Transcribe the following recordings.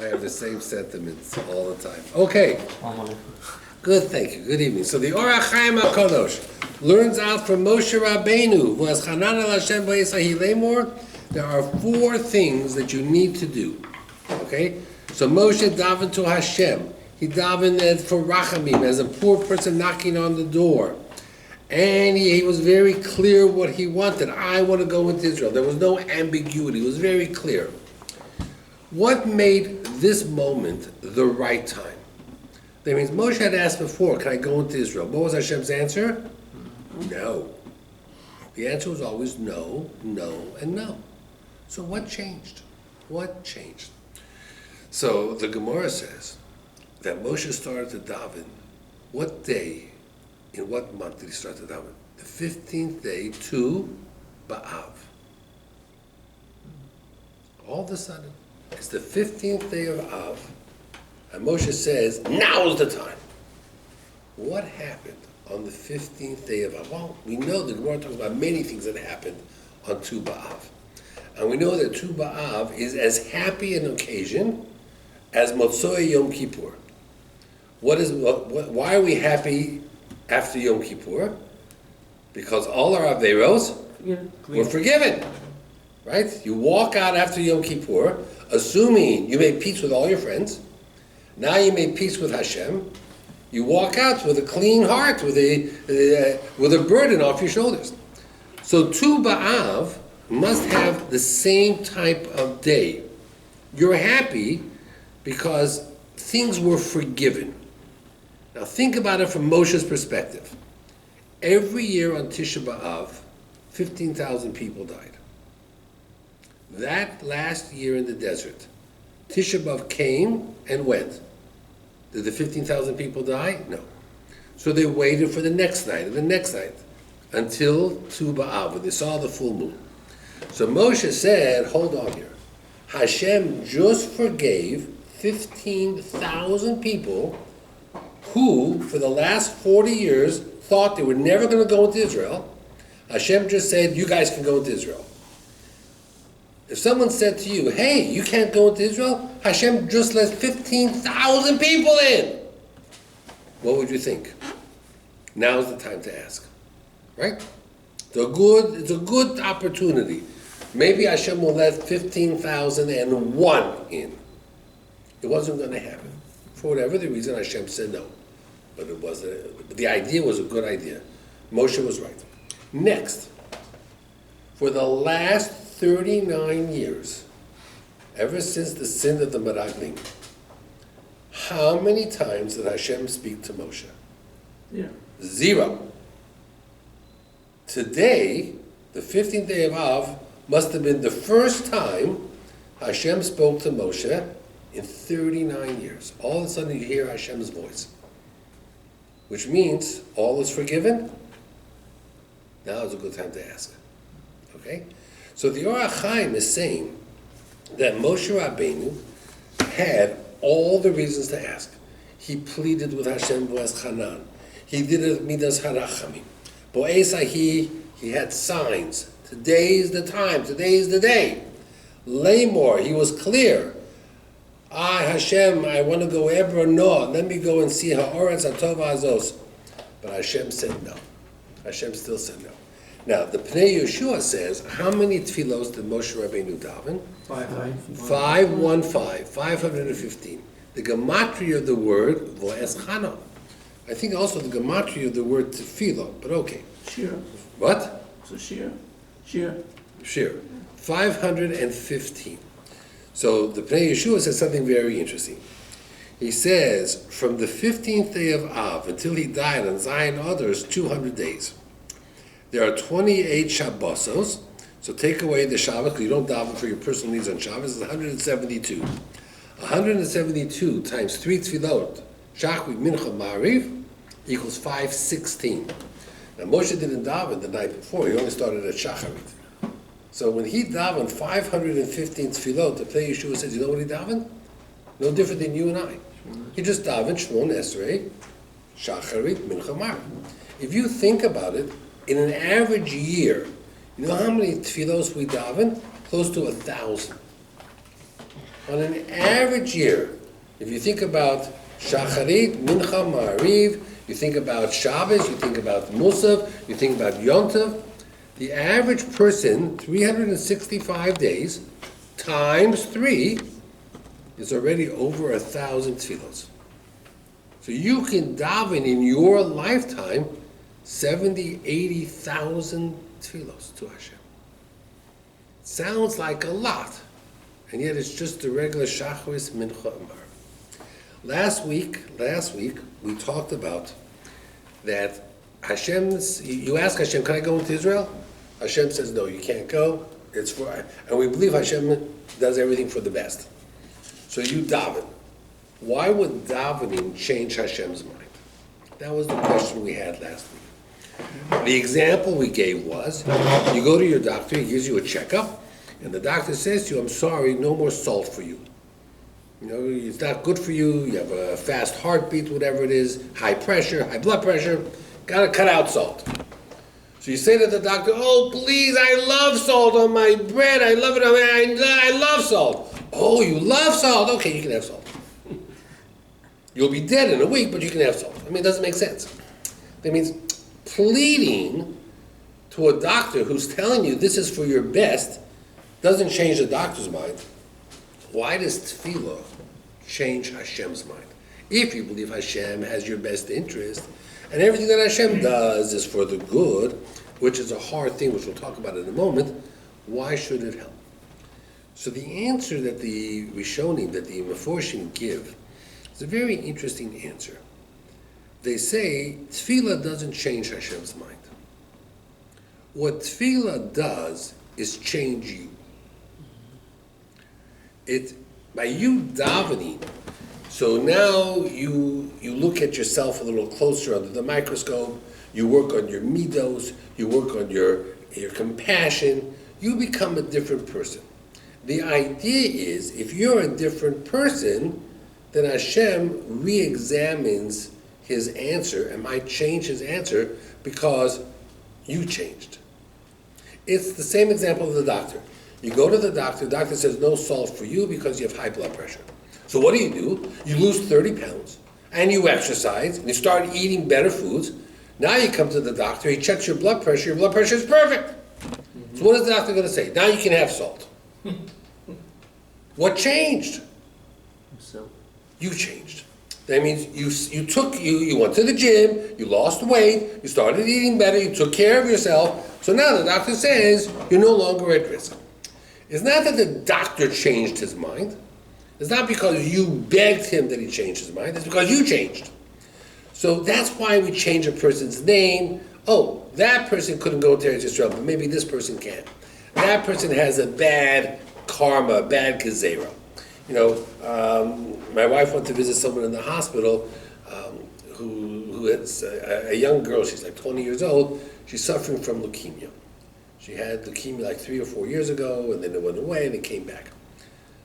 I have the same sentiments all the time. Okay. Good, thank you. Good evening. So the Orach Chaim HaKadosh learns out from Moshe Rabbeinu, who has Hanan el Hashem v'Yisahi Lemor. There are 4 things that you need to do. Okay? So Moshe davened to Hashem. He davened for Rachamim, as a poor person knocking on the door. And he was very clear what he wanted. I want to go into Israel. There was no ambiguity. It was very clear. What made this moment the right time? That means Moshe had asked before, can I go into Israel? What was Hashem's answer? No. The answer was always no, no, and no. So what changed? What changed? So the Gemara says that Moshe started to daven. What day, in what month did he start to daven? The 15th day to Ba'av. All of a sudden, it's the 15th day of Av. And Moshe says, now is the time. What happened on the 15th day of Av? Well, we know the Gemara talks about many things that happened on Tu B'Av. And we know that Tu B'Av is as happy an occasion as Motzoi Yom Kippur. Why are we happy after Yom Kippur? Because all our Averos were forgiven. Right? You walk out after Yom Kippur, assuming you made peace with all your friends. Now you made peace with Hashem. You walk out with a clean heart, with a burden off your shoulders. So Tu B'Av must have the same type of day. You're happy because things were forgiven. Now think about it from Moshe's perspective. Every year on Tisha B'Av, 15,000 people died. That last year in the desert, Tisha B'Av came and went. Did the 15,000 people die? No. So they waited for the next night and the next night until Tu B'Av, when they saw the full moon. So Moshe said, hold on here. Hashem just forgave 15,000 people who, for the last 40 years, thought they were never going to go into Israel. Hashem just said, you guys can go into Israel. If someone said to you, hey, you can't go into Israel, Hashem just let 15,000 people in. What would you think? Now's the time to ask. Right? It's a good opportunity. Maybe Hashem will let 15,001 in. It wasn't going to happen. For whatever the reason, Hashem said no. But the idea was a good idea. Moshe was right. Next, for the last 39 years, ever since the sin of the Meraglim, how many times did Hashem speak to Moshe? Yeah. 0. Today, the 15th day of Av, must have been the first time Hashem spoke to Moshe in 39 years. All of a sudden you hear Hashem's voice, which means all is forgiven. Now is a good time to ask. Okay? So the Orach Chaim is saying that Moshe Rabbeinu had all the reasons to ask. He pleaded with Hashem Boaz Hanan. He did it with Midas Harachamim. Bo'esai, he had signs. Today is the time. Today is the day. Lamor, he was clear. Hashem, I want to go Ebra no. Let me go and see Ha'oretz HaTova Azos. But Hashem said no. Hashem still said no. Now, the Pnei Yeshua says, how many tefillos did Moshe Rabbeinu daven? 515. The gematria of the word, Vo'ez Chana. I think also the gematria of the word tefillah, but okay. Shir. What? So Shir. 515. So the Pnei Yeshua says something very interesting. He says, from the 15th day of Av until he died on Zion Others, 200 days. There are 28 Shabbosos, so take away the Shabbos, because you don't daven for your personal needs on Shabbos, it's 172. 172 times 3 tefillot, Shachrit, Mincha, Ma'ariv, equals 516. Now Moshe didn't daven the night before, he only started at Shacharit. So when he davened 515 tefillot, the Pnei Yeshua says, you know what he davened? No different than you and I. He just davened Shmon Esrei, Shacharit, Mincha, Ma'ariv. If you think about it, in an average year, you know how many tefillos we daven? Close to 1,000. On an average year, if you think about Shacharit, Mincha, Ma'ariv, you think about Shabbos, you think about Musaf, you think about Yom Tov, the average person, 365 days, times 3, is already over 1,000 tefillos. So you can daven in your lifetime 70, 80,000 tefillos to Hashem. Sounds like a lot, and yet it's just the regular Shacharis, Mincha, and Ma'ariv. Last week, we talked about that you ask Hashem, can I go into Israel? Hashem says, no, you can't go. And we believe Hashem does everything for the best. So you daven. Why would davening change Hashem's mind? That was the question we had last week. The example we gave was, you go to your doctor, he gives you a checkup, and the doctor says to you, I'm sorry, no more salt for you. It's not good for you, you have a fast heartbeat, whatever it is, high pressure, high blood pressure, gotta cut out salt. So you say to the doctor, oh, please, I love salt on my bread, I love it, I love salt. Oh, you love salt? Okay, you can have salt. You'll be dead in a week, but you can have salt. It doesn't make sense. That means pleading to a doctor who's telling you this is for your best doesn't change the doctor's mind. Why does tefillah change Hashem's mind? If you believe Hashem has your best interest, and everything that Hashem does is for the good, which is a hard thing, which we'll talk about in a moment, why should it help? So the answer that the Rishonim, that the Meforshim give, is a very interesting answer. They say tefillah doesn't change Hashem's mind. What tefillah does is change you. By you davening, so now you look at yourself a little closer under the microscope, you work on your midos, you work on your compassion, you become a different person. The idea is, if you're a different person, then Hashem re-examines his answer and might change his answer because you changed. It's the same example of the doctor. You go to the doctor says no salt for you because you have high blood pressure. So what do? You lose 30 pounds, and you exercise, and you start eating better foods. Now you come to the doctor, he checks your blood pressure is perfect. Mm-hmm. So what is the doctor going to say? Now you can have salt. What changed? So you changed. That means you went to the gym, you lost weight, you started eating better, you took care of yourself. So now the doctor says you're no longer at risk. It's not that the doctor changed his mind. It's not because you begged him that he changed his mind. It's because you changed. So that's why we change a person's name. Oh, that person couldn't go to Eretz Yisrael, but maybe this person can. That person has a bad karma, a bad gezerah. My wife went to visit someone in the hospital who is a young girl. She's like 20 years old. She's suffering from leukemia. She had leukemia like 3 or 4 years ago, and then it went away, and it came back.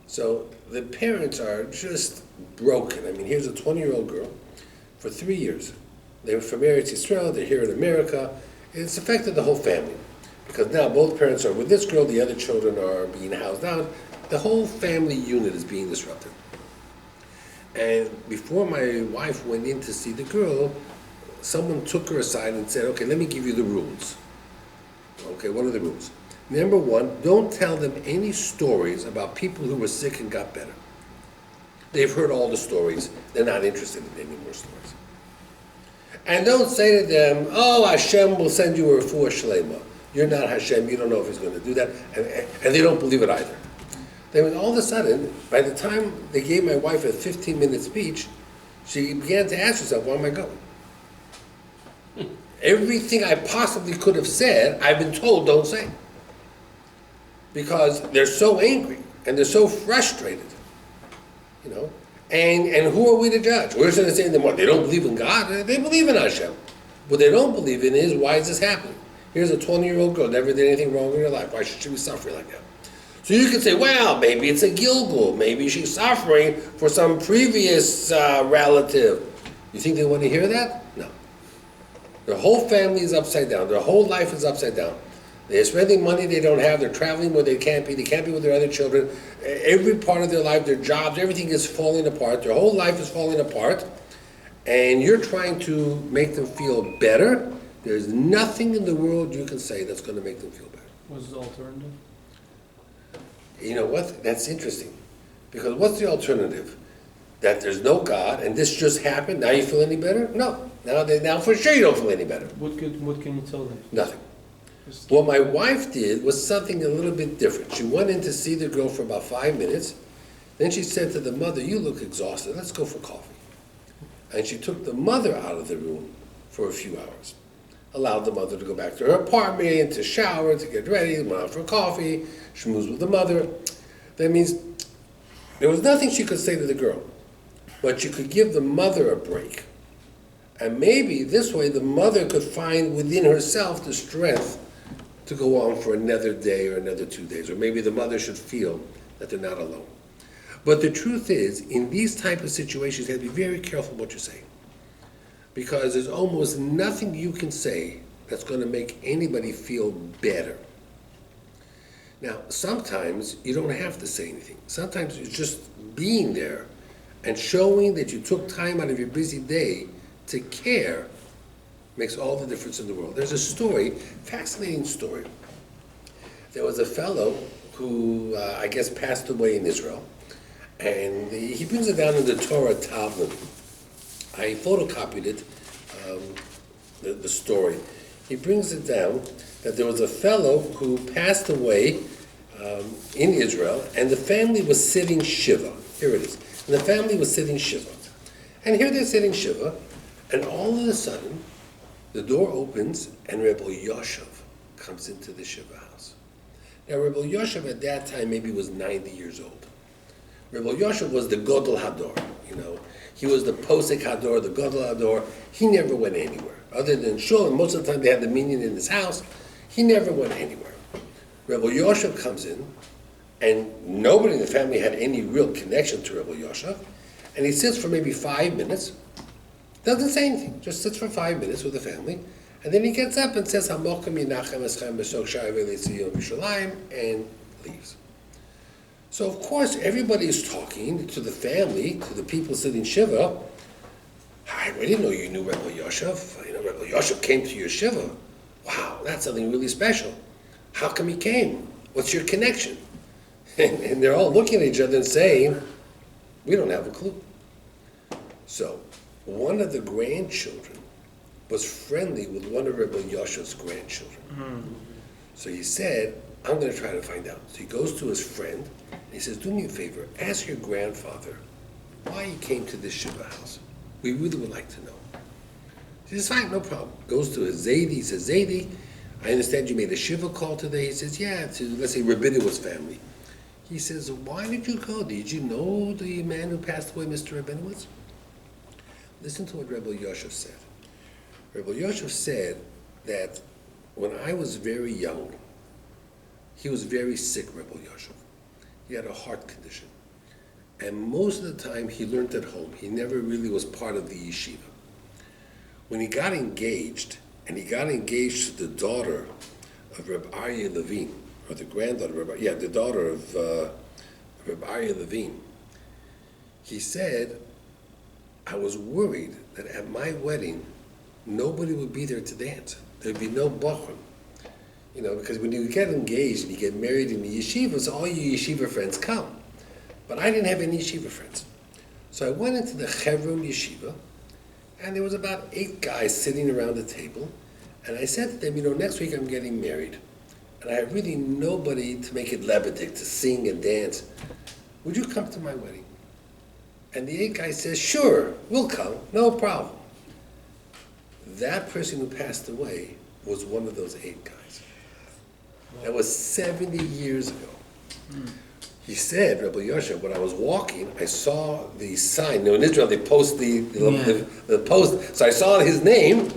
So the parents are just broken. Here's a 20-year-old girl for 3 years. They were from Eretz Yisrael. They're here in America. It's affected the whole family because now both parents are with this girl. The other children are being housed out. The whole family unit is being disrupted. And before my wife went in to see the girl, someone took her aside and said, okay, let me give you the rules. Okay, what are the rules? Number 1, don't tell them any stories about people who were sick and got better. They've heard all the stories. They're not interested in any more stories. And don't say to them, oh, Hashem will send you a refuah shlema. You're not Hashem. You don't know if he's going to do that. And they don't believe it either. Then all of a sudden, by the time they gave my wife a 15-minute speech, she began to ask herself, where am I going? Everything I possibly could have said, I've been told don't say. Because they're so angry and they're so frustrated. And who are we to judge? We're going to say to them, they don't believe in God. They believe in Hashem. What they don't believe in is, why is this happening? Here's a 20-year-old girl, never did anything wrong in her life. Why should she be suffering like that? So you could say, well, maybe it's a Gilgul. Maybe she's suffering for some previous relative. You think they want to hear that? No. Their whole family is upside down. Their whole life is upside down. They're spending money they don't have. They're traveling where they can't be. They can't be with their other children. Every part of their life, their jobs, everything is falling apart. Their whole life is falling apart. And you're trying to make them feel better. There's nothing in the world you can say that's going to make them feel better. What's the alternative? You know what? That's interesting. Because what's the alternative? That there's no God and this just happened, now you feel any better? No. Now for sure you don't feel any better. What can you tell them? Nothing. What my wife did was something a little bit different. She went in to see the girl for about 5 minutes. Then she said to the mother, you look exhausted, let's go for coffee. And she took the mother out of the room for a few hours. Allowed the mother to go back to her apartment, to shower, to get ready, went out for coffee, schmoozed with the mother. That means there was nothing she could say to the girl, but she could give the mother a break. And maybe this way the mother could find within herself the strength to go on for another day or another 2 days, or maybe the mother should feel that they're not alone. But the truth is, in these type of situations, you have to be very careful what you say. Because there's almost nothing you can say that's going to make anybody feel better. Now, sometimes you don't have to say anything. Sometimes it's just being there and showing that you took time out of your busy day to care makes all the difference in the world. There's a story, fascinating story. There was a fellow who I guess passed away in Israel, and he brings it down in the Torah Talmud. I photocopied it, the story. He brings it down that there was a fellow who passed away in Israel, and the family was sitting Shiva. Here it is. And the family was sitting Shiva. And here they're sitting Shiva, and all of a sudden, the door opens, and Rebbe Yoshev comes into the Shiva house. Now, Rebbe Yoshev at that time maybe was 90 years old. Rebbe Yoshev was the Godel Hador, you know. He was the Posek Hador, the Godel Hador. He never went anywhere. Other than Shul, and most of the time they had the minyan in his house, he never went anywhere. Rebbe Yoshev comes in, and nobody in the family had any real connection to Rebbe Yoshev, and he sits for maybe 5 minutes, doesn't say anything, just sits for 5 minutes with the family, and then he gets up and says, Hamokim Yinachem Eschem B'Sok Sha'ar V'Leitzion B'Shalayim, and leaves. So of course everybody is talking to the family, to the people sitting Shiva. Hi, we didn't know you knew Rebbe Yoshev. You know, Rebbe Yoshev came to your Shiva. Wow, that's something really special. How come he came? What's your connection? And they're all looking at each other and saying, we don't have a clue. So one of the grandchildren was friendly with one of Rebbe Yoshev's grandchildren. Mm-hmm. So he said, I'm going to try to find out. So he goes to his friend, and he says, do me a favor, ask your grandfather why he came to this Shiva house. We really would like to know. He says, fine, no problem. Goes to his Zaidi, he says, Zaidi, I understand you made a Shiva call today. He says, yeah, to, let's say, Rabinowitz family. He says, why did you go? Did you know the man who passed away, Mr. Rabinowitz? Listen to what Rebbe Yoshev said. Rebbe Yoshev said that when I was very young, he was very sick, Rebbe Yoshev. He had a heart condition. And most of the time he learned at home. He never really was part of the yeshiva. When he got engaged, and he got engaged to the daughter of Reb Aryeh Levine, or the granddaughter of the daughter of Reb Aryeh Levine, he said, I was worried that at my wedding, nobody would be there to dance. There'd be no bachrim. You know, because when you get engaged and you get married in the yeshiva, so all your yeshiva friends come. But I didn't have any yeshiva friends. So I went into the Chevron yeshiva, and there was about 8 guys sitting around the table, and I said to them, you know, next week I'm getting married, and I have really nobody to make it lebedik, to sing and dance. Would you come to my wedding? And the 8 guys says, sure, we'll come, no problem. That person who passed away was one of those 8 guys. That was 70 years ago. He said, Rebbe Yoshev, when I was walking, I saw the sign. Now in Israel, they post the post. So I saw his name,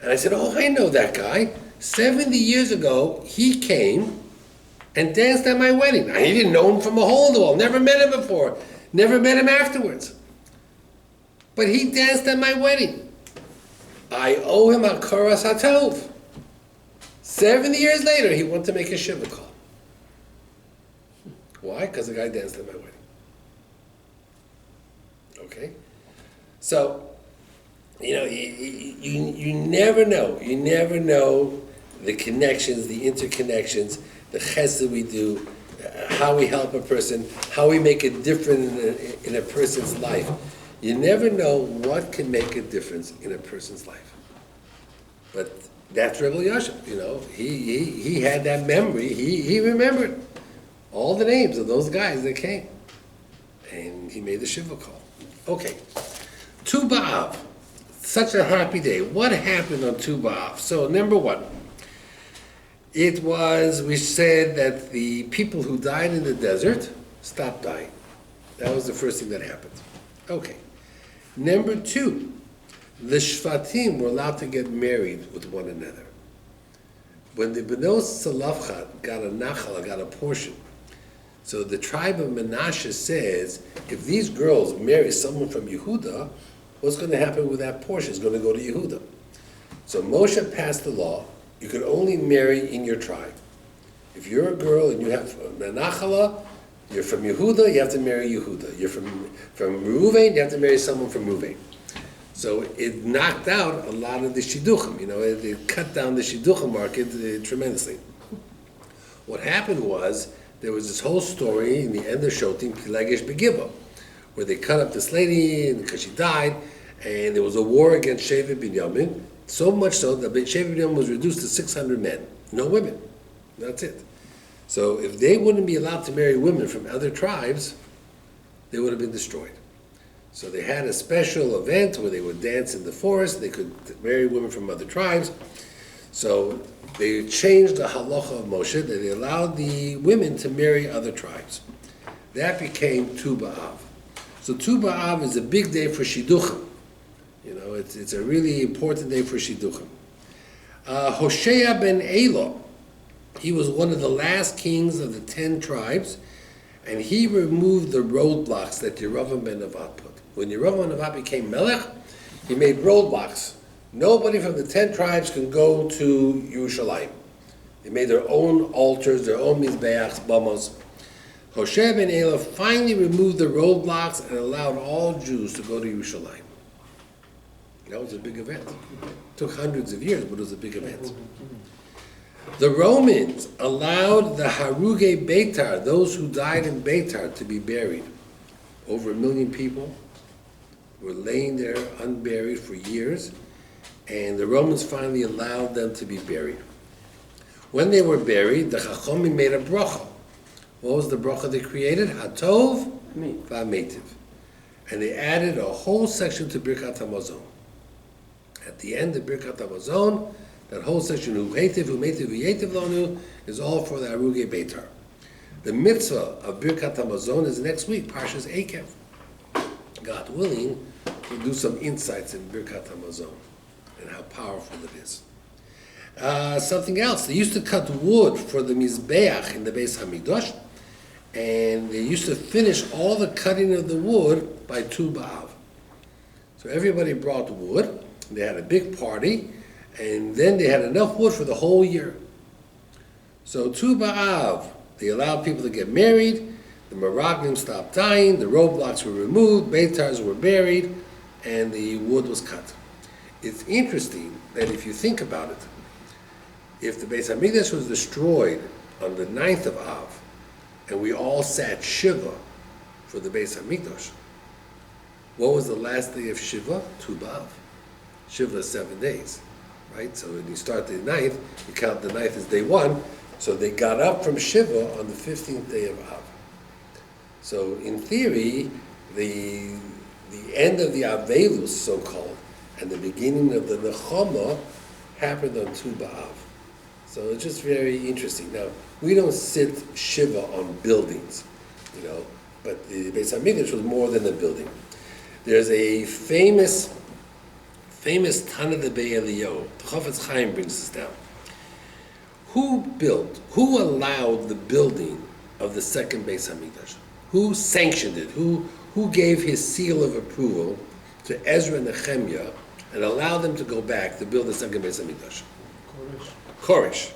and I said, oh, I know that guy. 70 years ago, he came and danced at my wedding. He didn't know him from a hole in the wall. Never met him before. Never met him afterwards. But he danced at my wedding. I owe him a Koras HaTov. 70 years later, he wanted to make a shiva call. Why? Because the guy danced at my wedding. Okay? So, you never know. You never know the connections, the interconnections, the chesed we do, how we help a person, how we make a difference in a person's life. You never know what can make a difference in a person's life. But that's Rebbe Yashem, he had that memory. He remembered all the names of those guys that came. And he made the shiva call. Okay. Tu B'Av. Such a happy day. What happened on Tu B'Av? So, number one, we said that the people who died in the desert stopped dying. That was the first thing that happened. Okay. Number two, the Shvatim were allowed to get married with one another. When the B'nos Salafchat got a nachal, got a portion, so the tribe of Menashe says, if these girls marry someone from Yehuda, what's going to happen with that portion? It's going to go to Yehuda. So Moshe passed the law, you can only marry in your tribe. If you're a girl and you have a nachala, you're from Yehuda, you have to marry Yehuda. You're from Reuven, you have to marry someone from Reuven. So it knocked out a lot of the shidduchim, it cut down the shidduchim market tremendously. What happened was, there was this whole story in the end of Shotim, Pilegesh Begiva, where they cut up this lady because she died, and there was a war against Shevet Binyamin, so much so that Shevet Binyamin was reduced to 600 men, no women. That's it. So if they wouldn't be allowed to marry women from other tribes, they would have been destroyed. So they had a special event where they would dance in the forest, they could marry women from other tribes. So they changed the halacha of Moshe, that they allowed the women to marry other tribes. That became Tu B'Av. So Tu B'Av is a big day for Shidduchim. It's a really important day for Shidduchim. Hoshea ben Elah, he was one of the last kings of the 10 tribes, and he removed the roadblocks that Yeravam ben Nevat put. When Yeravam ben Nevat became Melech, he made roadblocks. Nobody from the 10 tribes can go to Yerushalayim. They made their own altars, their own mizbeachs, bamos. Hoshea ben Elah finally removed the roadblocks and allowed all Jews to go to Yerushalayim. That was a big event. It took hundreds of years, but it was a big event. The Romans allowed the Haruge Beitar, those who died in Beitar, to be buried. Over 1 million people were laying there unburied for years, and the Romans finally allowed them to be buried. When they were buried, the Chachomim made a bracha. What was the bracha they created? Hatov v'ametiv. And they added a whole section to Birkat HaMazon. At the end of Birkat HaMazon, that whole section, Hu Heitiv, Hu Meitiv, Hu Yetiv Lanu, is all for the Haruge Beitar. The mitzvah of Birkat HaMazon is next week, Parshas Ekev. God willing, we'll do some insights in Birkat HaMazon and how powerful it is. Something else, they used to cut wood for the Mizbeach in the Beis HaMikdash, and they used to finish all the cutting of the wood by Tu B'Av. So everybody brought wood, they had a big party, and then they had enough wood for the whole year. So Tu B'Av, they allowed people to get married, the Meraglim stopped dying, the roadblocks were removed, Beitars were buried, and the wood was cut. It's interesting that if you think about it, if the Beis HaMikdash was destroyed on the 9th of Av, and we all sat Shiva for the Beis HaMikdash, what was the last day of Shiva? Tu B'Av. Shiva is 7 days, right? So when you start the 9th, you count the 9th as day 1, so they got up from Shiva on the 15th day of Av. So in theory, the end of the Avelus, so-called, and the beginning of the Nechama happened on Tu B'Av. So it's just very interesting. Now, we don't sit Shiva on buildings, but the Beis HaMikdash was more than a building. There's a famous Tana Debei Eliyahu. The Chafetz Chaim brings this down. Who allowed the building of the second Beis HaMikdash? Who sanctioned it? Who gave his seal of approval to Ezra and Nehemiah and allowed them to go back to build the second Beis HaMikdash? Koresh,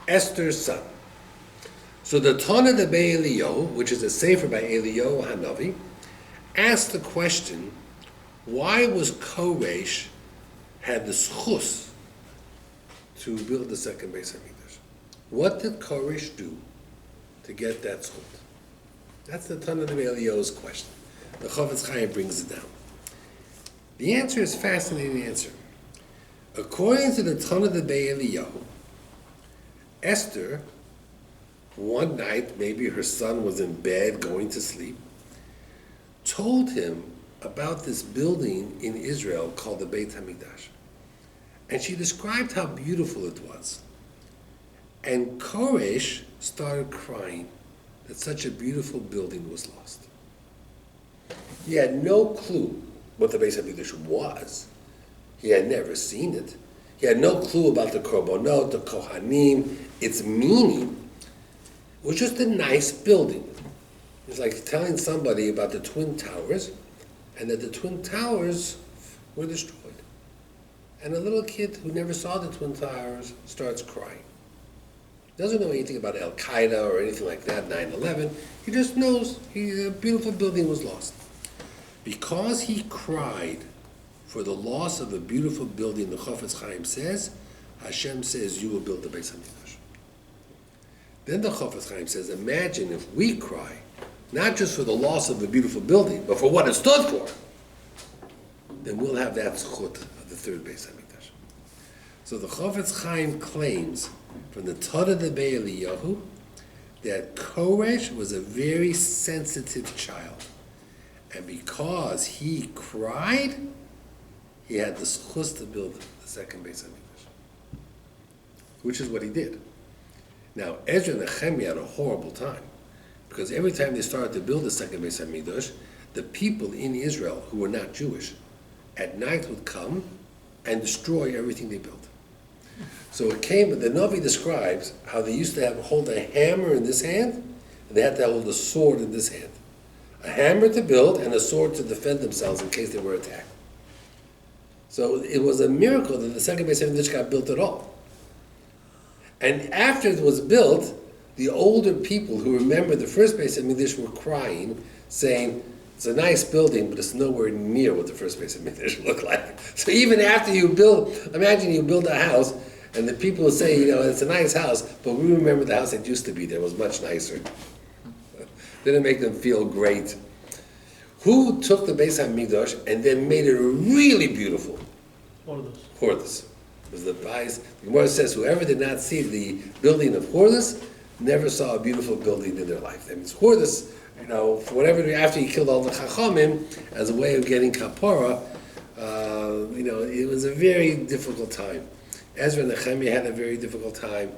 Esther's son. So the Tana de Eliyahu, which is a sefer by Eliyahu Hanavi, asked the question, why was Koresh had the schus to build the second Beis Hamikdash? What did Koresh do to get that schut? That's the Tana de Eliyahu's question. The Chofetz Chaim brings it down. The answer is a fascinating answer. According to the Tana de Eliyahu, Esther, one night, maybe her son was in bed going to sleep, told him about this building in Israel called the Beit HaMikdash. And she described how beautiful it was. And Koresh started crying that such a beautiful building was lost. He had no clue what the Beit HaMikdash was. He had never seen it. He had no clue about the Korbonot, the Kohanim, its meaning. It was just a nice building. It's like telling somebody about the Twin Towers and that the Twin Towers were destroyed. And a little kid who never saw the Twin Towers starts crying. Doesn't know anything about Al-Qaeda or anything like that, 9/11. He just knows a beautiful building was lost. Because he cried for the loss of a beautiful building, the Chofetz Chaim says, Hashem says, you will build the Beis HaMikdash. Then the Chofetz Chaim says, imagine if we cry, not just for the loss of a beautiful building, but for what it stood for, then we'll have that zchut of the third Beis HaMikdash. So the Chofetz Chaim claims from the Tana de Eliyahu that Koresh was a very sensitive child. And because he cried, he had the zchus to build the second Beis HaMikdash, which is what he did. Now, Ezra and Nehemiah had a horrible time, because every time they started to build the second Beis HaMikdash, the people in Israel who were not Jewish at night would come and destroy everything they built. So it came, the Navi describes how they used to hold a hammer in this hand, and they had to hold a sword in this hand. A hammer to build and a sword to defend themselves in case they were attacked. So it was a miracle that the second Beis HaMikdash got built at all. And after it was built, the older people who remember the first Beis HaMikdash were crying, saying, it's a nice building, but it's nowhere near what the first Beis HaMikdash looked like. So even after you build, imagine you build a house, and the people will say, it's a nice house, but we remember the house that used to be there was much nicer. Didn't make them feel great. Who took the Beis HaMikdash and then made it really beautiful? Hordes. It was the Bais. The Gemara says, whoever did not see the building of Hordes never saw a beautiful building in their life. That means Hordes, for whatever, after he killed all the Chachamim, as a way of getting Kapara, it was a very difficult time. Ezra and Nehemiah had a very difficult time,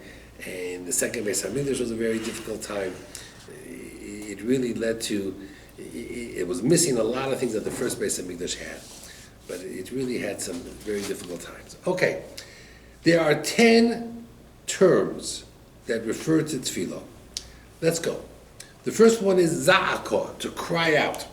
and the second Beis HaMikdash was a very difficult time. It really led to, it was missing a lot of things that the first Beis HaMikdash had, but it really had some very difficult times. Okay, there are 10 terms that refer to tefillah. Let's go. The first one is za'akah, to cry out.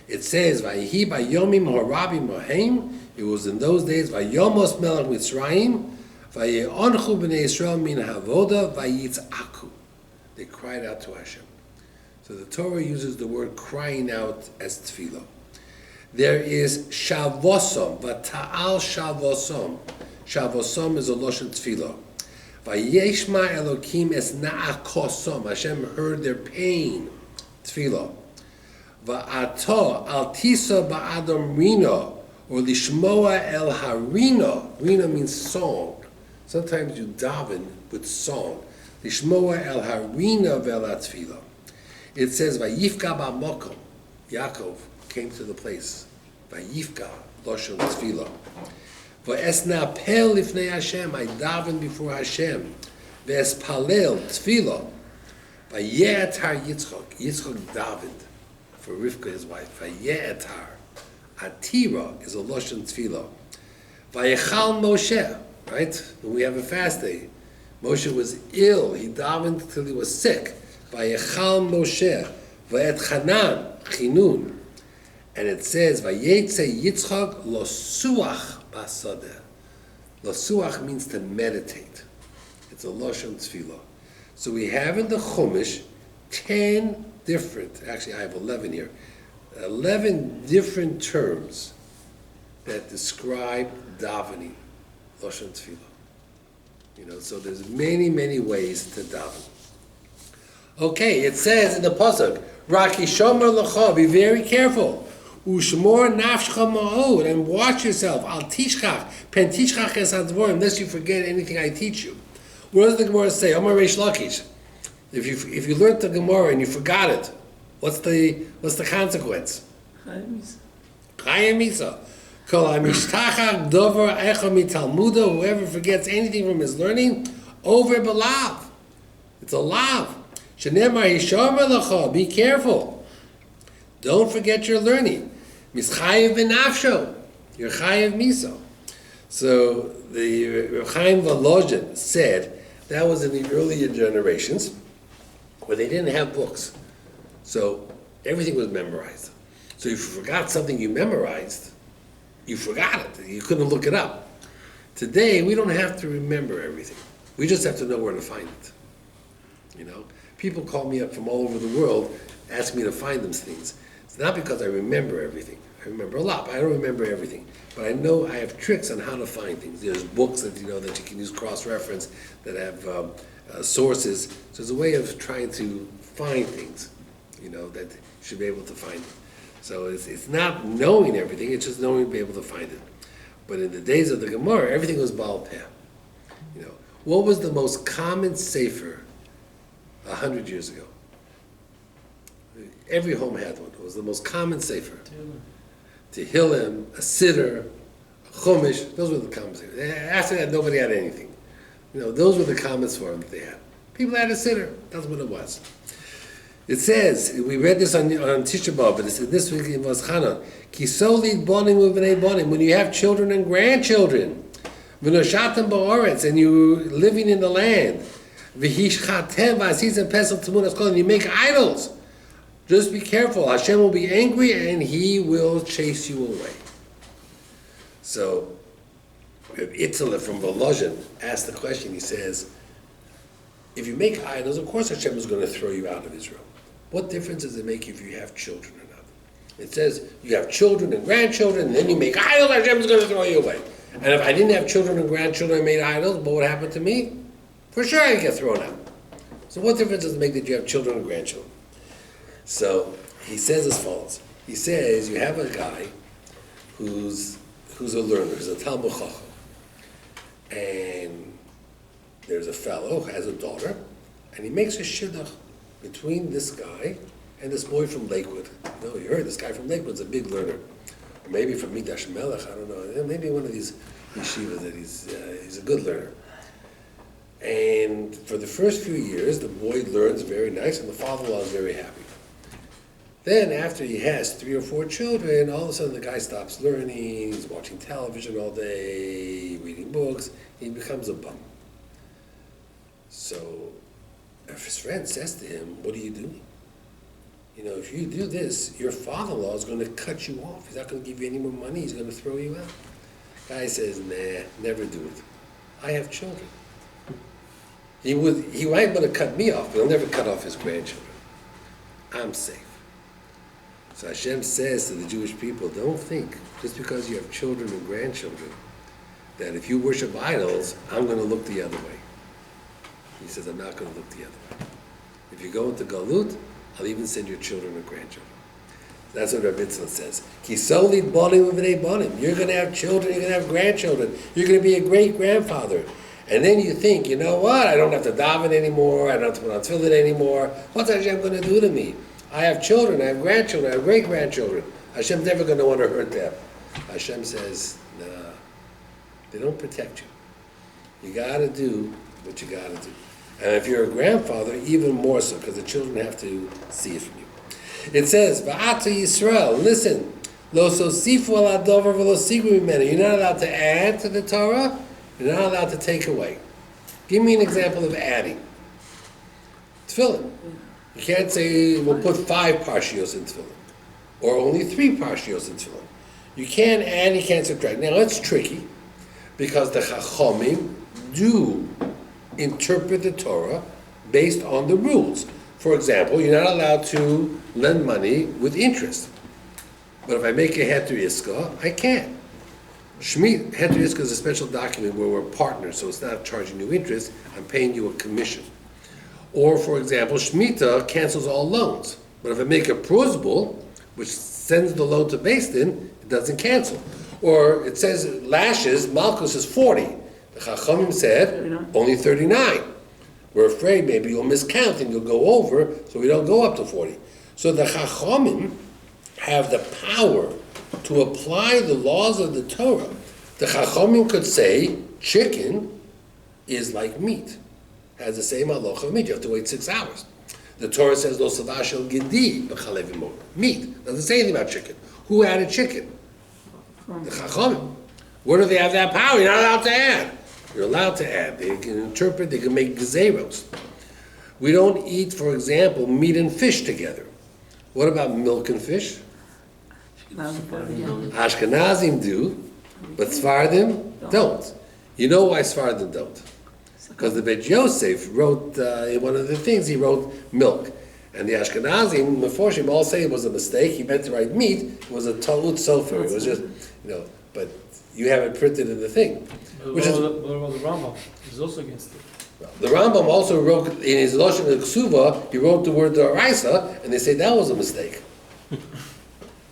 It says, Vayihi bayomim R.Rabbi mohem. It was in those days, Vayomos melech Mitzrayim, Vayeonchu b'nei Yisrael min havoda, Vayitzaku. They cried out to Hashem. So the Torah uses the word crying out as tefillah. There is shavosom, vata'al shavosom. Shavosom is a lashon tefillah. Vayeshma Elokim es na'akosom. Hashem heard their pain. Tefillah. Va'ato al tisa ba'adam rino, or lishmoa el harino. Rino means song. Sometimes you daven with song. Lishmoa el harino ve'la tefillah. It says, Vayifka ba'mokom. Yaakov came to the place. Vayifka, lashon tefillah. V'esna pel lifnei Hashem. I daven before Hashem. V'espalel tefillah. Vaye'etar Yitzchok. Yitzchok davened for Rivka, his wife. Vaye'etar. Atira is a lashon tefillah. Vayechal Moshe. Right? When we have a fast day, Moshe was ill. He davened till he was sick. Vayechal Moshe. Vayet Hanan. Chinun. And it says, Vayetze Yitzchak lo suach basadeh. Lo suach means to meditate. It's a Lashon Tefillah. So we have in the Chumash 10 different, actually I have 11 here, 11 different terms that describe davening, Lashon Tefillah. So there's many, many ways to daven. Okay, it says in the pasuk, Raki shomer lecha, be very careful. Ushmor nafshcha ma'od, and watch yourself. Al tishchach, pen tishchach es hadvorim, unless you forget anything I teach you. What does the Gemara say? Omar Reish Lakish. If you learned the Gemara and you forgot it, what's the consequence? Chayim Misa. Kol hamishtachach dover echa mitalmuda. Whoever forgets anything from his learning, over belav. It's a lav. Shenemar hishomer lecha. Be careful. Don't forget your learning. Mischayev benafsho. You're chayev miso. So the Reb Chaim Volozhin said that was in the earlier generations where they didn't have books. So everything was memorized. So if you forgot something you memorized, you forgot it. You couldn't look it up. Today, we don't have to remember everything. We just have to know where to find it. People call me up from all over the world, ask me to find them things. It's not because I remember everything. I remember a lot, but I don't remember everything. But I know I have tricks on how to find things. There's books that that you can use cross-reference that have sources. So there's a way of trying to find things, that you should be able to find it. So it's not knowing everything, it's just knowing to be able to find it. But in the days of the Gemara, everything was Baal Peh. What was the most common sefer 100 years ago? Every home had one. It was the most common sefer. Tehillim, a siddur, a chumash, those were the common sefer. After that, nobody had anything. Those were the common form that they had. People had a siddur, that's what it was. It says, we read this on Tisha B'Av, but it says this week in Vaschana, Kisoli bonim u'vnei bonim, when you have children and grandchildren, v'noshatem ba'oretz, and you're living in the land, v'hishchatem v'asizem pesel t'munas kol, and you make idols. Just be careful. Hashem will be angry and He will chase you away. So, Itzaleh from Volozhin asked the question. He says, if you make idols, of course Hashem is going to throw you out of Israel. What difference does it make if you have children or not? It says you have children and grandchildren, and then you make idols, Hashem is going to throw you away. And if I didn't have children and grandchildren and made idols, what would happen to me? For sure I'd get thrown out. So what difference does it make that you have children and grandchildren? So he says as follows. He says you have a guy who's a learner, who's a Talmud Chacham. And there's a fellow who has a daughter, and he makes a shidduch between this guy and this boy from Lakewood. You heard this guy from Lakewood's a big learner. Or maybe from Midash Melech, I don't know. Maybe one of these yeshivas that he's a good learner. And for the first few years, the boy learns very nice, and the father-in-law is very happy. Then after he has 3 or 4 children, all of a sudden the guy stops learning, he's watching television all day, reading books, he becomes a bum. So if his friend says to him, what are you doing? If you do this, your father-in-law is going to cut you off. He's not going to give you any more money. He's going to throw you out. Guy says, nah, never do it. I have children. He might want to cut me off, but he'll never cut off his grandchildren. I'm safe. So Hashem says to the Jewish people, don't think, just because you have children and grandchildren, that if you worship idols, I'm going to look the other way. He says, I'm not going to look the other way. If you go into Galut, I'll even send your children and grandchildren. That's what Rabbi Itzlan says. Kisoli bonim v'nei bonim. You're going to have children, you're going to have grandchildren. You're going to be a great-grandfather. And then you think, you know what? I don't have to daven anymore. I don't have to put on tefillin anymore. What's Hashem going to do to me? I have children, I have grandchildren, I have great-grandchildren. Hashem's never going to want to hurt them. Hashem says, nah, they don't protect you. You got to do what you got to do. And if you're a grandfather, even more so, because the children have to see it from you. It says, Va'ata Yisrael, listen, Lo sosifu ala dover v'lo sigru mimenu. You're not allowed to add to the Torah, you're not allowed to take away. Give me an example of adding. Tefillin. You can't say, we'll put 5 parshios in tefillin, or only 3 parshios in tefillin. You can't add, you can't subtract. Now, it's tricky, because the Chachomim do interpret the Torah based on the rules. For example, you're not allowed to lend money with interest. But if I make a heter iska, I can. Heter iska is a special document where we're partners, so it's not charging you interest, I'm paying you a commission. Or, for example, Shemitah cancels all loans. But if I make a prosbul, which sends the loan to Beis Din, it doesn't cancel. Or it says lashes, Malchus is 40. The Chachamim said only 39. We're afraid maybe you'll miscount and you'll go over, so we don't go up to 40. So the Chachamim have the power to apply the laws of the Torah. The Chachamim could say chicken is like meat, has the same halacha of meat. You have to wait 6 hours. The Torah says no sadashel gedi b'chalev imor. Meat doesn't say anything about chicken. Who added chicken? The Chachamim. Where do they have that power? You're not allowed to add. You're allowed to add. They can interpret. They can make gezeros. We don't eat, for example, meat and fish together. What about milk and fish? Ashkenazim do, but Sfardim don't. You know why Sfardim don't? Because the Beit Yosef wrote, in one of the things, he wrote milk. And the Ashkenazim, the Meforshim, all say it was a mistake. He meant to write meat. It was a Talmud Sofer. It was just, but you have it printed in the thing. What about the Rambam? He's also against it. The Rambam also wrote, in his Loshen Ksuva, he wrote the word D'Oraisa, and they say that was a mistake.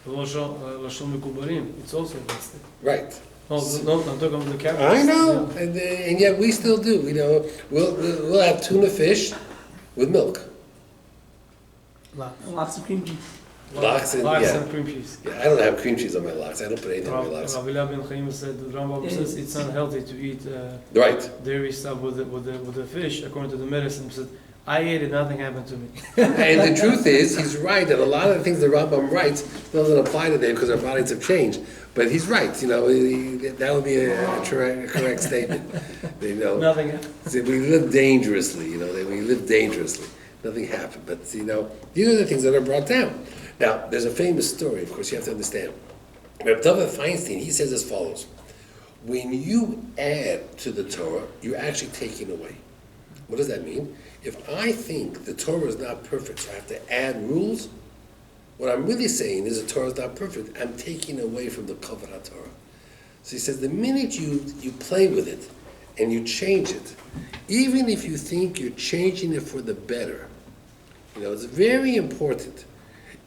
Lashon Mekubarim, it's also against it. Right. No, I'm talking about the characters. I know, and yet we still do. We'll have tuna fish with milk. Lots of cream cheese. Lox and cream cheese. Yeah, I don't have cream cheese on my lox. I don't put anything on my lox. Rabbi Ben Chaim said the Rambam says it's unhealthy to eat Right. dairy stuff with the fish. According to the medicine, he said I ate it, nothing happened to me. And the truth is, he's right that a lot of the things the Rambam writes doesn't apply to them because our bodies have changed. But he's right. That would be a correct statement. Nothing happened. We live dangerously. We live dangerously. Nothing happened. But these are the things that are brought down. Now, there's a famous story, of course, you have to understand. Reb David Feinstein, he says as follows: when you add to the Torah, you're actually taking away. What does that mean? If I think the Torah is not perfect, so I have to add rules, what I'm really saying is the Torah is not perfect. I'm taking away from the Kavod HaTorah. So he says the minute you play with it and you change it, even if you think you're changing it for the better, it's very important.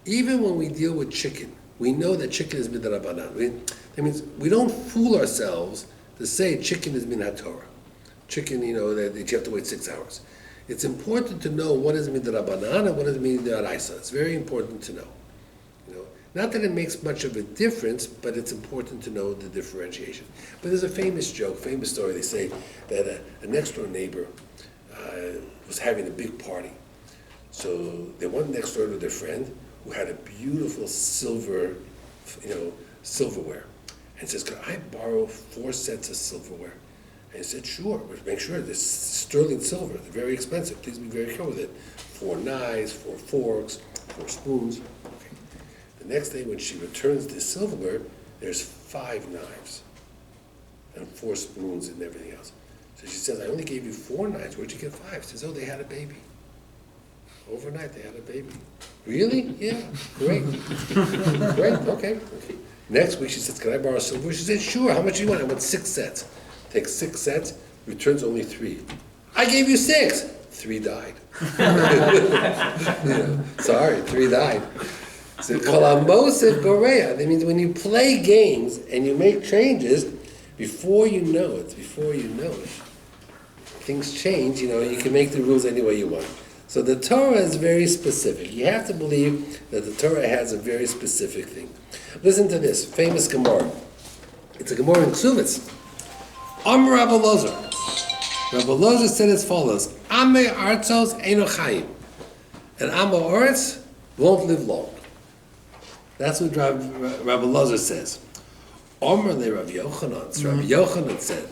Even when we deal with chicken, we know that chicken is midrabanan. That means we don't fool ourselves to say chicken is min haTorah. Chicken, that you have to wait 6 hours. It's important to know what is midrabanan and what is midaraisa. It's very important to know. Not that it makes much of a difference, but it's important to know the differentiation. But there's a famous story. They say that a next door neighbor was having a big party. So they went next door to their friend who had a beautiful silverware, and says, "Could I borrow 4 sets of silverware?" And he said, "Sure, but make sure this sterling silver. They're very expensive. Please be very careful with it. 4 knives, 4 forks, 4 spoons." Okay. The next day, when she returns the silverware, there's 5 knives and 4 spoons and everything else. So she says, "I only gave you 4 knives. Where'd you get 5?" She says, "Oh, they had a baby. Overnight, they had a baby." "Really?" "Yeah, great." "Great, okay. Next week, she says, "Can I borrow silver?" She said, "Sure, how much do you want?" "I want 6 sets. Takes 6 sets, returns only 3. "I gave you 6. 3 died. Sorry, 3 died. So, Kolamosev Gorea. That means when you play games and you make changes, before you know it, things change, you can make the rules any way you want. So the Torah is very specific. You have to believe that the Torah has a very specific thing. Listen to this famous Gemara. It's a Gemara in Ksuvitz. Rabbi Lozer. Rabbi Lozer said as follows: Ame artzos eino chayim. And Ame Oretz won't live long. That's what Rabbi Lozer says. Le Rabbi Yochanan. So Rabbi Yochanan said.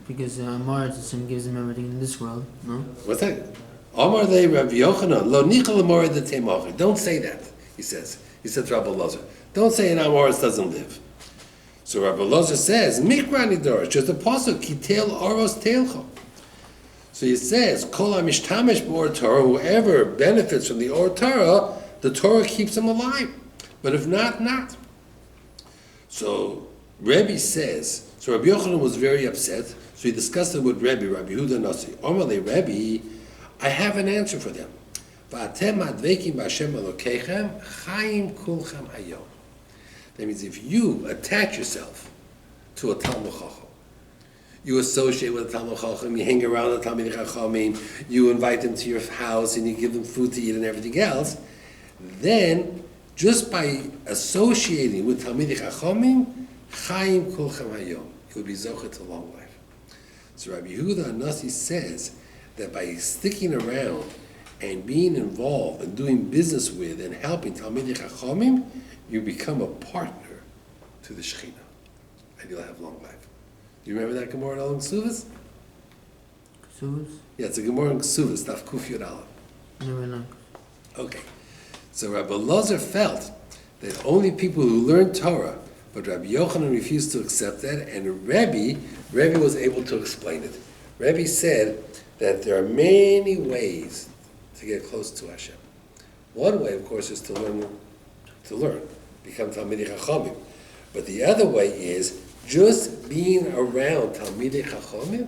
Because Mars gives him everything in this world, no? What's that? Omar le Rabbi Yochanan, lo nichal amor de temochi. Don't say that, he says. He said to Rabbi Lozer. Don't say an Amoritz doesn't live. So Rabbi Loza says, Mikra Nidor, just a pasuk, Kitel Oros Telcho. So he says, Kol HaMishtamish B'Or Torah, whoever benefits from the Or Torah, the Torah keeps him alive. But if not, not. So Rebbe says, so Rabbi Yochanan was very upset, so he discussed it with Rabbi Yehuda Nasi. Omale Rebbe, I have an answer for them. V'atem advekim b'Hashem Elokechem, chayim kulchem hayom. That means if you attach yourself to a Talmud Chacham, you associate with a Talmud Chacham, you hang around the Talmud Chachamim, you invite them to your house and you give them food to eat and everything else, then just by associating with Talmud Chachamim, chayim kulchem hayom, you'll be zocher to long life. So Rabbi Yehuda Nasi says that by sticking around and being involved and doing business with and helping Talmidei Chachamim, you become a partner to the Shekhinah, and you'll have long life. Do you remember that Gemara in Olam Ksuvas? Ksuvas? Yeah, it's a Gemara in Ksuvas, Daf Kuf Yud Aleph. Never know. Okay, so Rabbi Lozer felt that only people who learn Torah, but Rabbi Yochanan refused to accept that, and Rebbe was able to explain it. Rebbe said that there are many ways to get close to Hashem. One way, of course, is to learn, become Talmidei Chachamim. But the other way is just being around Talmidei Chachamim,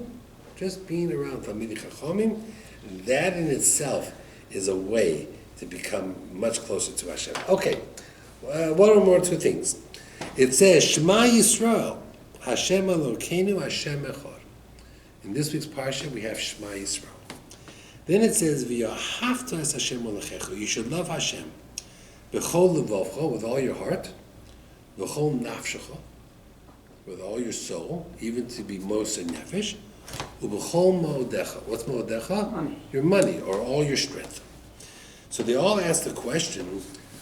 that in itself is a way to become much closer to Hashem. Okay, one or more two things. It says, Shema Yisrael, Hashem Elokeinu, Hashem Echad. In this week's parsha, we have Shema Yisrael. Then it says, V'yahavta es Hashem Elokecha. You should love Hashem. B'chol levavcha, with all your heart. B'chol nafshecha, with all your soul, even to be moser nefesh. U'b'chol mo'odecha. What's mo'odecha? Money. Your money, or all your strength. So they all ask the question,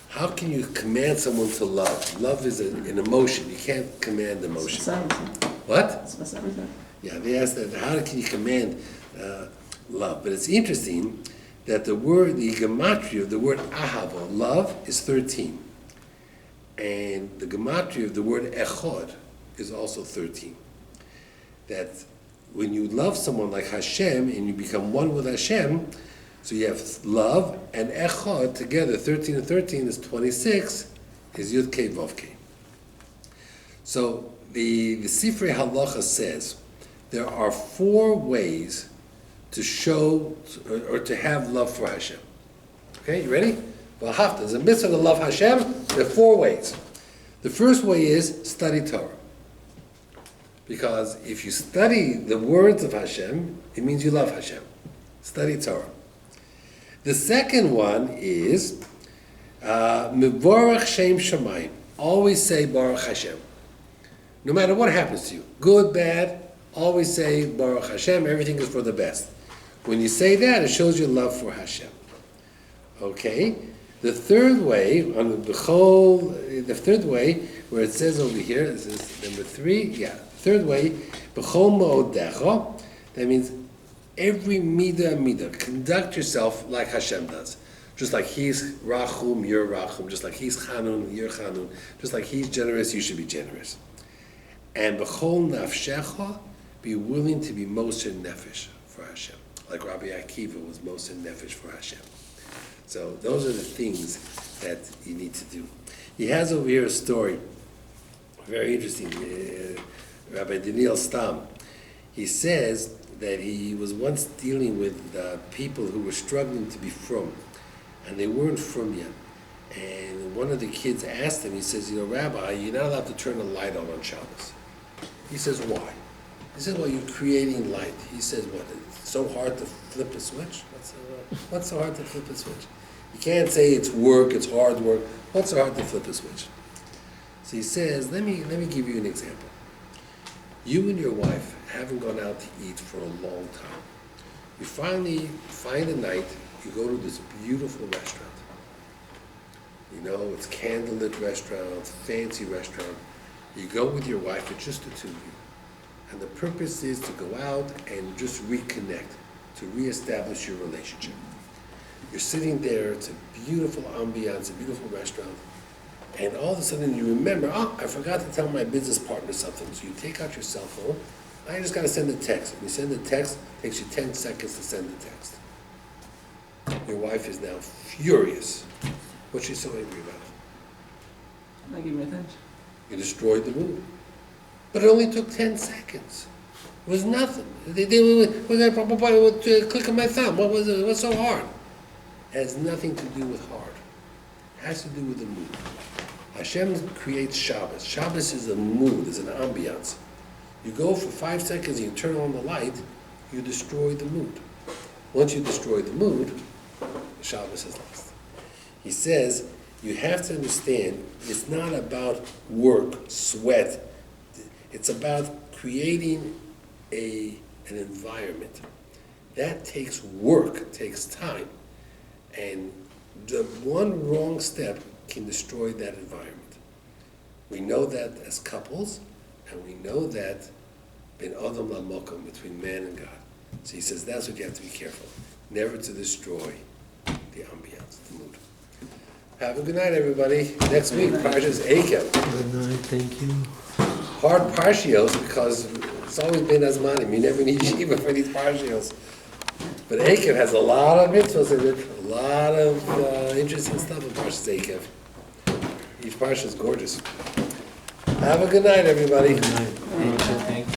how can you command someone to love? Love is an emotion. You can't command emotion. What? Yeah, they asked that, how can you command love? But it's interesting that the gematria of the word ahava, love, is 13. And the gematria of the word echad is also 13. That when you love someone like Hashem and you become one with Hashem, so you have love and echad together, 13 and 13 is 26, is Yud Kei Vav Kei. So the Sifrei Halacha says there are 4 ways to show or to have love for Hashem. Okay, you ready? Well, hafta, there's a mitzvah to love Hashem. There are 4 ways. The first way is study Torah. Because if you study the words of Hashem, it means you love Hashem. Study Torah. The second one is Mivorach Shem Shamayim. Always say Baruch Hashem. No matter what happens to you, good, bad, always say Baruch Hashem. Everything is for the best. When you say that, it shows your love for Hashem. Okay? The third way, where it says over here, this is number 3, third way, B'chol Mo'odecha, that means every midah, conduct yourself like Hashem does. Just like He's Rachum, you're Rachum. Just like He's Chanun, you're Chanun. Just like He's generous, you should be generous. And B'chol Nafshecha, be willing to be Moser Nefesh for Hashem. Like Rabbi Akiva was Moser Nefesh for Hashem. So those are the things that you need to do. He has over here a story, very interesting. Rabbi Daniel Stam, he says that he was once dealing with people who were struggling to be frum, and they weren't frum yet. And one of the kids asked him, he says, Rabbi, you're not allowed to turn a light on Shabbos. He says, why? He says, well, you're creating light. He says, what, it's so hard to flip a switch? What's so hard to flip a switch? You can't say it's work, it's hard work. What's so hard to flip a switch? So he says, let me give you an example. You and your wife haven't gone out to eat for a long time. You finally find a night, you go to this beautiful restaurant. It's candlelit restaurant, fancy restaurant. You go with your wife, it's just the two of you. And the purpose is to go out and just reconnect, to reestablish your relationship. You're sitting there, it's a beautiful ambiance, a beautiful restaurant, And all of a sudden you remember, oh, I forgot to tell my business partner something. So you take out your cell phone, I just gotta send a text. When you send a text, it takes you 10 seconds to send the text. Your wife is now furious. What's she so angry about? Not giving me attention. You destroyed the mood. But it only took 10 seconds. It was nothing. We're gonna click on my thumb. What was it? What's so hard? It has nothing to do with hard. It has to do with the mood. Hashem creates Shabbos. Shabbos is a mood, is an ambiance. You go for 5 seconds and you turn on the light, you destroy the mood. Once you destroy the mood, Shabbos is lost. He says, you have to understand, it's not about work, sweat. It's about creating an environment. That takes work, takes time. And the one wrong step can destroy that environment. We know that as couples, and we know that in Adam LaMokum, between man and God. So he says that's what you have to be careful. Never to destroy the ambiance, the mood. Have a good night, everybody. Next week, Parshas Eikev. Good night, thank you. Hard partials, because it's always been Azmanim. You never need Shiva for these partials. But Eikev has a lot of mitzvahs in it, a lot of interesting stuff in Parshas Eikev. Each parsha is gorgeous. Have a good night, everybody. Good night. Thank you.